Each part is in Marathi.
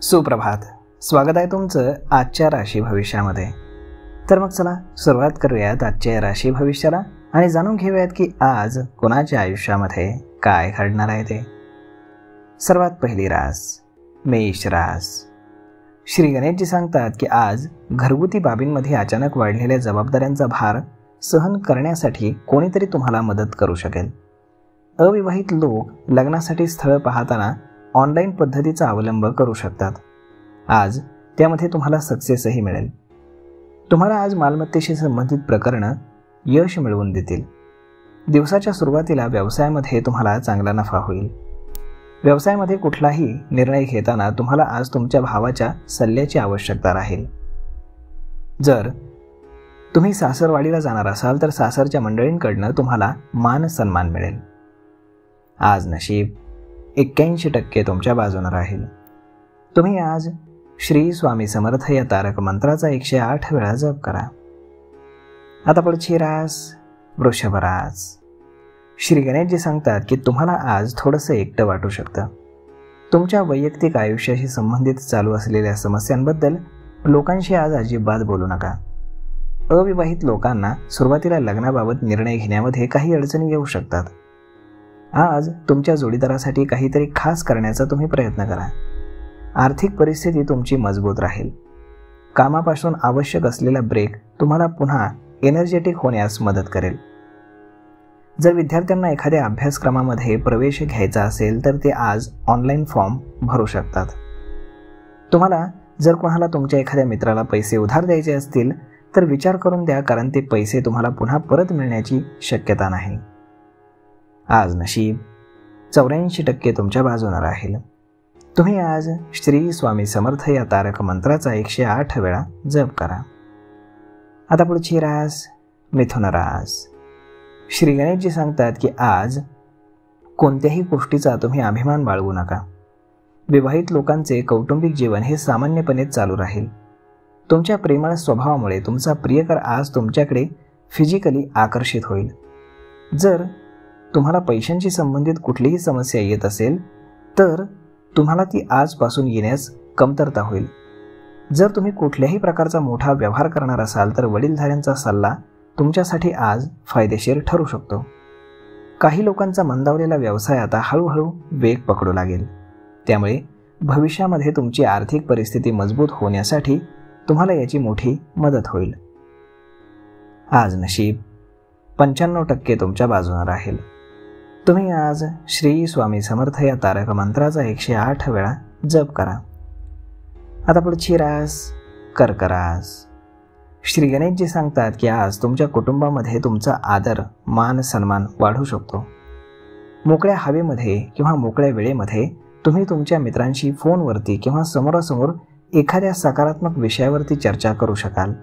सुप्रभात. स्वागत आहे तुमचं आजच्या राशी भविष्यामध्ये. तर मग चला सुरुवात करूयात आजच्या राशी भविष्याला आणि जाणून घेऊयात की आज कोणाच्या आयुष्यामध्ये काय घडणार आहे ते. सर्वात पहिली रास मेष रास. श्री गणेशजी सांगतात की आज घरगुती बाबींमध्ये अचानक वाढलेल्या जबाबदाऱ्यांचा भार सहन करण्यासाठी कोणीतरी तुम्हाला मदत करू शकेल. अविवाहित लोक लग्नासाठी स्थळ पाहताना ऑनलाईन पद्धतीचा अवलंब करू शकतात. आज त्यामध्ये तुम्हाला सक्सेसही मिळेल. तुम्हाला आज मालमत्तेशी संबंधित प्रकरणं यश मिळवून देतील. दिवसाच्या सुरुवातीला व्यवसायामध्ये तुम्हाला चांगला नफा होईल. व्यवसायामध्ये कुठलाही निर्णय घेताना तुम्हाला आज तुमच्या भावाच्या सल्ल्याची आवश्यकता राहील. जर तुम्ही सासरवाडीला जाणार असाल तर सासरच्या मंडळींकडनं तुम्हाला मान सन्मान मिळेल. आज नशीब 81% तुमच्या बाजूने राहील. तुम्ही आज श्री स्वामी समर्थ या तारक मंत्राचा 108 वेळा जप करा. आता पुढची रास वृषभ रास. श्री गणेशजी सांगतात की तुम्हाला आज थोडंसं एकटं वाटू शकतं. तुमच्या वैयक्तिक आयुष्याशी संबंधित चालू असलेल्या समस्यांबद्दल लोकांशी आज अजिबात बोलू नका. अविवाहित लोकांना सुरुवातीला लग्नाबाबत निर्णय घेण्यामध्ये काही अडचणी येऊ शकतात. आज तुमच्या जोडीदारासाठी काहीतरी खास करण्याचा तुम्ही प्रयत्न करा. आर्थिक परिस्थिती तुमची मजबूत राहील. कामापासून आवश्यक असलेला ब्रेक तुम्हाला पुन्हा एनर्जेटिक होण्यास मदत करेल. जर विद्यार्थ्यांना एखाद्या अभ्यासक्रमामध्ये प्रवेश घ्यायचा असेल तर ते आज ऑनलाईन फॉर्म भरू शकतात. तुम्हाला जर कोणाला तुमच्या एखाद्या मित्राला पैसे उधार द्यायचे असतील तर विचार करून द्या, कारण ते पैसे तुम्हाला पुन्हा परत मिळण्याची शक्यता नाही. आज नशीब 84% तुमच्या बाजूने राहील. तुम्ही आज श्री स्वामी समर्थ या तारक मंत्राचा 108 वेळा जप करा. आता पुढची रास मिथुन रास. श्री गणेशजी सांगतात की आज कोणत्याही गोष्टीचा तुम्ही अभिमान बाळगू नका. विवाहित लोकांचे कौटुंबिक जीवन हे सामान्यपणे चालू राहील. तुमच्या प्रेमळ स्वभावामुळे तुमचा प्रियकर आज तुमच्याकडे फिजिकली आकर्षित होईल. जर तुम्हाला पैशांशी संबंधित कुठलीही समस्या येत असेल तर तुम्हाला ती आजपासून येण्यास कमतरता होईल. जर तुम्ही कुठल्याही प्रकारचा मोठा व्यवहार करणार असाल तर वडीलधाऱ्यांचा सल्ला तुमच्यासाठी आज फायदेशीर ठरू शकतो. काही लोकांचा मंदावलेला व्यवसाय आता हळूहळू वेग पकडू लागेल. त्यामुळे भविष्यामध्ये तुमची आर्थिक परिस्थिती मजबूत होण्यासाठी तुम्हाला याची मोठी मदत होईल. आज नशीब 95% तुमच्या बाजूने राहील. तुम्ही आज श्री स्वामी समर्थ या तारक मंत्राचा 108 वेळा जप करा. आता पुढची रास कर्क रास. श्री गणेशजी सांगतात की आज तुमच्या कुटुंबामध्ये तुमचा आदर मान सन्मान वाढू शकतो. मोकळ्या हवेमध्ये किंवा मोकळ्या वेळेमध्ये तुम्ही तुमच्या मित्रांशी फोनवरती किंवा समोरासमोर एखाद्या सकारात्मक विषयावरती चर्चा करू शकाल.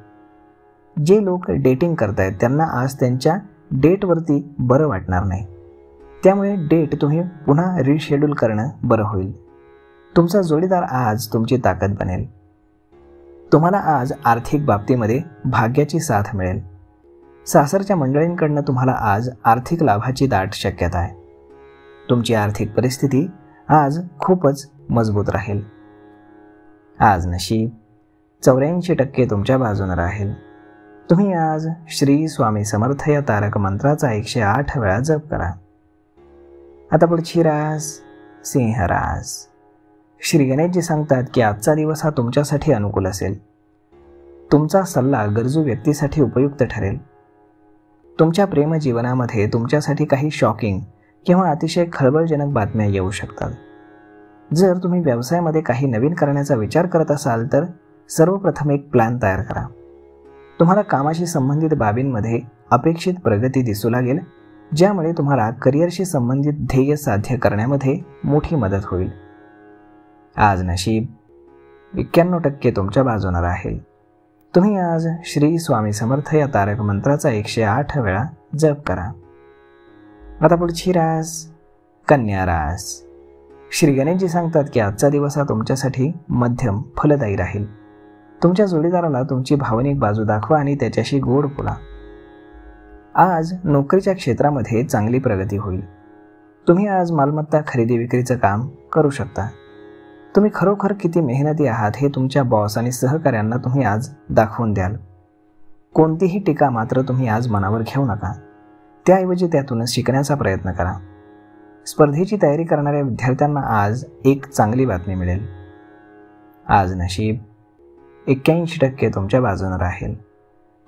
जे लोक डेटिंग करतायत त्यांना आज त्यांच्या डेटवरती बरं वाटणार नाही. त्यामुळे डेट तुम्ही पुन्हा रिशेड्यूल करणं बरं होईल. तुमचा जोडीदार आज तुमची ताकद बनेल. तुम्हाला आज आर्थिक बाबतीमध्ये भाग्याची साथ मिळेल. सासरच्या मंडळींकडनं तुम्हाला आज आर्थिक लाभाची दाट शक्यता आहे. तुमची आर्थिक परिस्थिती आज खूपच मजबूत राहील. आज नशीब 84% तुमच्या बाजूने राहील. तुम्ही आज श्री स्वामी समर्थ या तारक मंत्राचा 108 वेळा जप करा. आता पुढची रास सिंह रास. श्री गणेशजी सांगतात की आजचा दिवस हा तुमच्यासाठी अनुकूल असेल. तुमचा सल्ला गरजू व्यक्तीसाठी उपयुक्त ठरेल. तुमच्या प्रेमजीवनामध्ये तुमच्यासाठी काही शॉकिंग किंवा अतिशय खळबळजनक बातम्या येऊ शकतात. जर तुम्ही व्यवसायामध्ये काही नवीन करण्याचा विचार करत असाल तर सर्वप्रथम एक प्लॅन तयार करा. तुम्हाला कामाशी संबंधित बाबींमध्ये अपेक्षित प्रगती दिसू लागेल, ज्यामुळे तुम्हाला करिअरशी संबंधित ध्येय साध्य करण्यामध्ये मोठी मदत होईल. आज नशीब 91% तुमच्या बाजूने राहील. तुम्ही आज श्री स्वामी समर्थ या तारक मंत्राचा 108 वेळा जप करा. आता पुढची रास कन्या रास. श्री गणेशजी सांगतात की आजचा दिवस हा तुमच्यासाठी मध्यम फलदायी राहील. तुमच्या जोडीदाराला तुमची भावनिक बाजू दाखवा आणि त्याच्याशी गोड बोला. आज नोकरीच्या क्षेत्रामध्ये चांगली प्रगती होईल. तुम्ही आज मालमत्ता खरेदी विक्रीचं काम करू शकता. तुम्ही खरोखर किती मेहनती आहात हे तुमच्या बॉस आणि सहकाऱ्यांना तुम्ही आज दाखवून द्याल. कोणतीही टीका मात्र तुम्ही आज मनावर घेऊ नका. त्याऐवजी त्यातून शिकण्याचा प्रयत्न करा. स्पर्धेची तयारी करणाऱ्या विद्यार्थ्यांना आज एक चांगली बातमी मिळेल. आज नशीब 81% तुमच्या बाजूने राहील.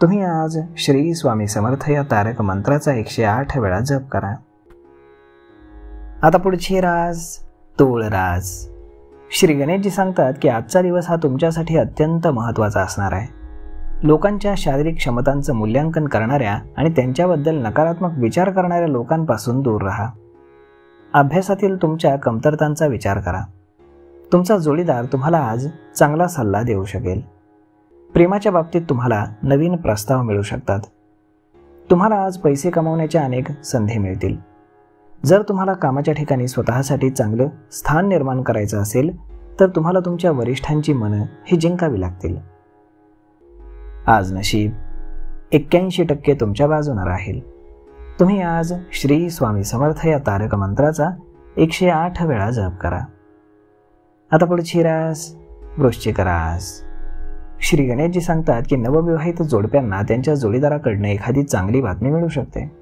तुम्ही आज श्री स्वामी समर्थ या तारक मंत्राचा 108 वेळा जप करा. आता पुढची रास तूळ रास. श्री गणेशजी सांगतात की आजचा दिवस हा तुमच्यासाठी अत्यंत महत्त्वाचा असणार आहे. लोकांच्या शारीरिक क्षमतांचं मूल्यांकन करणाऱ्या आणि त्यांच्याबद्दल नकारात्मक विचार करणाऱ्या लोकांपासून दूर राहा. अभ्यासातील तुमच्या कमतरतांचा विचार करा. तुमचा जोडीदार तुम्हाला आज चांगला सल्ला देऊ शकेल. प्रेमाच्या बाबतीत तुम्हाला नवीन प्रस्ताव मिळू शकतात. तुम्हाला आज पैसे कमवण्याच्या अनेक संधी मिळतील. जर तुम्हाला कामाच्या ठिकाणी स्वतःसाठी चांगलं स्थान निर्माण करायचं असेल तर तुम्हाला तुमच्या वरिष्ठांची मनं ही जिंकावी लागतील. आज नशीब 81% तुमच्या बाजूने राहील. तुम्ही आज श्री स्वामी समर्थ या तारक मंत्राचा 108 वेळा जप करा. आता पुढची रास वृश्चिक रास. श्री गणेशजी सांगतात की नवविवाहित जोडप्यांना त्यांच्या जोडीदाराकडून एखादी चांगली बातमी मिळू शकते.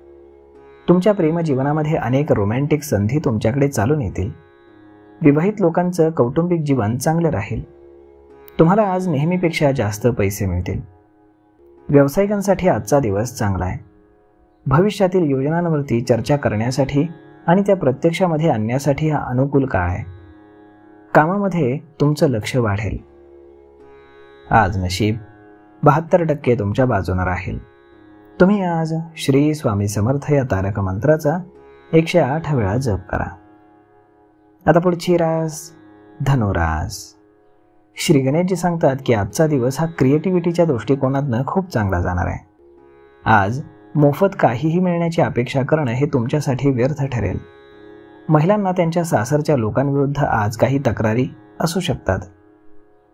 तुमच्या प्रेमजीवनामध्ये अनेक रोमॅन्टिक संधी तुमच्याकडे चालून येतील. विवाहित लोकांचं कौटुंबिक जीवन चांगलं राहील. तुम्हाला आज नेहमीपेक्षा जास्त पैसे मिळतील. व्यावसायिकांसाठी आजचा दिवस चांगला आहे. भविष्यातील योजनांवरती चर्चा करण्यासाठी आणि त्या प्रत्यक्षामध्ये आणण्यासाठी हा अनुकूल काळ आहे. कामामध्ये तुमचं लक्ष वाढेल. आज नशीब 72% तुमच्या बाजूने राहील. तुम्ही आज श्री स्वामी समर्थ या तारक मंत्राचा 108 वेळा जप करा. आता पुढची रास धनुरास. श्री गणेशजी सांगतात की आजचा दिवस हा क्रिएटिव्हिटीच्या दृष्टिकोनातून खूप चांगला जाणार आहे. आज मोफत काहीही मिळण्याची अपेक्षा करणं हे तुमच्यासाठी व्यर्थ ठरेल. महिलांना त्यांच्या सासरच्या लोकांविरुद्ध आज काही तक्रारी असू शकतात.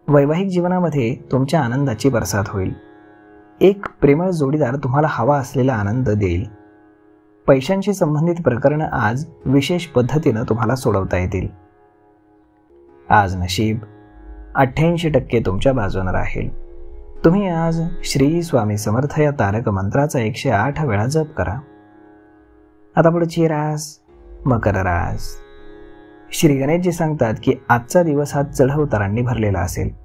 वैवाहिक जीवनामध्ये तुमच्या आनंदाची बरसात होईल. एक प्रेमळ जोडीदार तुम्हाला हवा असलेला आनंद देईल. पैशांशी संबंधित प्रकरणं आज विशेष पद्धतीनं तुम्हाला सोडवता येतील. आज नशीब 88% तुमच्या बाजूने राहील. तुम्ही आज श्री स्वामी समर्थ या तारक मंत्राचा 108 वेळा जप करा. आता पुढची रास मकर रास. श्री गणेशजी सांगतात की आजचा दिवस हा चढउतारांनी भरलेला असेल.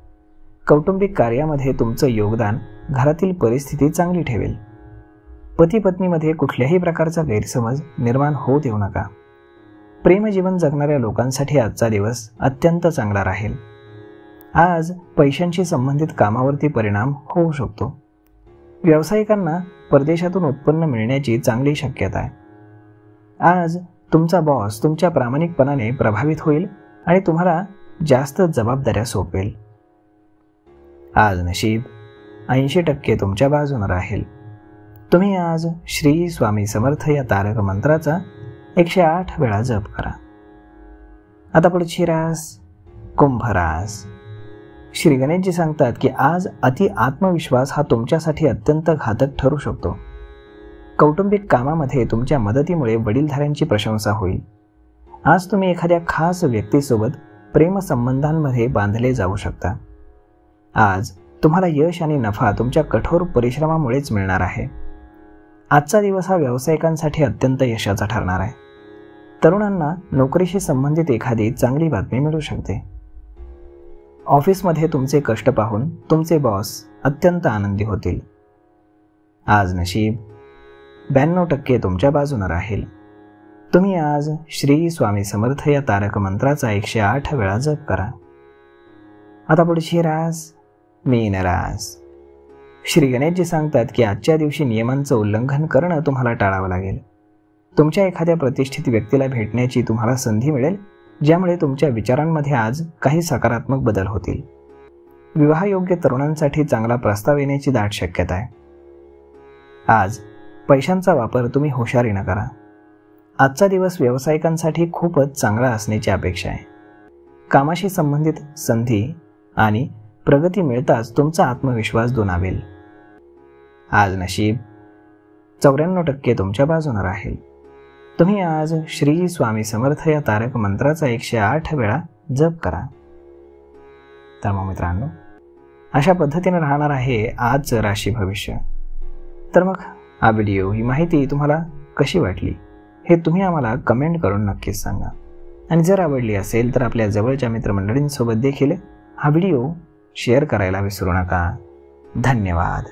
कौटुंबिक कार्यामध्ये तुमचं योगदान घरातील परिस्थिती चांगली ठेवेल. पती पत्नीमध्ये कुठल्याही प्रकारचा गैरसमज निर्माण होऊ देऊ नका. प्रेमजीवन जगणाऱ्या लोकांसाठी आजचा दिवस अत्यंत चांगला राहील. आज पैशांशी संबंधित कामावरती परिणाम होऊ शकतो. व्यावसायिकांना परदेशातून उत्पन्न मिळण्याची चांगली शक्यता आहे. आज तुमचा बॉस तुमच्या प्रामाणिकपणाने प्रभावित होईल आणि तुम्हाला जास्त जबाबदाऱ्या सोपवेल. आज नशीब 80% तुमच्या बाजूने राहील. तुम्ही आज श्री स्वामी समर्थ या तारक मंत्राचा 108 वेळा जप करा. आता पुढची रास कुंभ रास. श्री गणेशजी सांगतात की आज अति आत्मविश्वास हा तुमच्यासाठी अत्यंत घातक ठरू शकतो. कौटुंबिक कामामध्ये तुमच्या मदतीमुळे वडीलधाऱ्यांची प्रशंसा होईल. आज तुम्ही एखाद्या खास व्यक्तीसोबत प्रेमसंबंधांमध्ये बांधले जाऊ शकता. आज तुम्हाला यश आणि नफा तुमच्या कठोर परिश्रमामुळेच मिळणार आहे. आजचा दिवस हा व्यावसायिकांसाठी अत्यंत यशाचा ठरणार आहे. तरुणांना नोकरीशी संबंधित एखादी चांगली बातमी मिळू शकते. ऑफिसमध्ये तुमचे कष्ट पाहून तुमचे बॉस अत्यंत आनंदी होतील. आज नशीब 92% तुमच्या बाजूने राहील. तुम्ही आज श्री स्वामी समर्थ या तारक मंत्राचा 108 वेळा जप करा. आता पुढची रास मीन रास. श्री गणेशजी सांगतात की आजच्या दिवशी नियमांचं उल्लंघन करणं तुम्हाला टाळावं लागेल. तुमच्या एखाद्या प्रतिष्ठित व्यक्तीला भेटण्याची तुम्हाला संधी मिळेल, ज्यामुळे तुमच्या विचारांमध्ये आज काही सकारात्मक बदल होतील. विवाहयोग्य तरुणांसाठी चांगला प्रस्ताव येण्याची दाट शक्यता आहे. आज पैशांचा वापर तुम्ही हुशारीनं करा. आजचा दिवस व्यावसायिकांसाठी खूपच चांगला असण्याची अपेक्षा आहे. कामाशी संबंधित संधी आणि प्रगती मिळताच तुमचा आत्मविश्वास दुणावेल. आज नशीब 94% तुमच्या बाजूने राहील. तुम्ही आज श्री स्वामी समर्थ या तारक मंत्राचा 108 वेळा जप करा. तर मग मित्रांनो, अशा पद्धतीने राहणार आहे आजचं राशी भविष्य. तर मग हा व्हिडिओ, ही माहिती तुम्हाला कशी वाटली हे तुम्ही आम्हाला कमेंट करून नक्कीच सांगा. आणि जर आवडली असेल तर आपल्या जवळच्या मित्रमंडळींसोबत देखील हा व्हिडिओ शेअर करायला विसरू नका. धन्यवाद.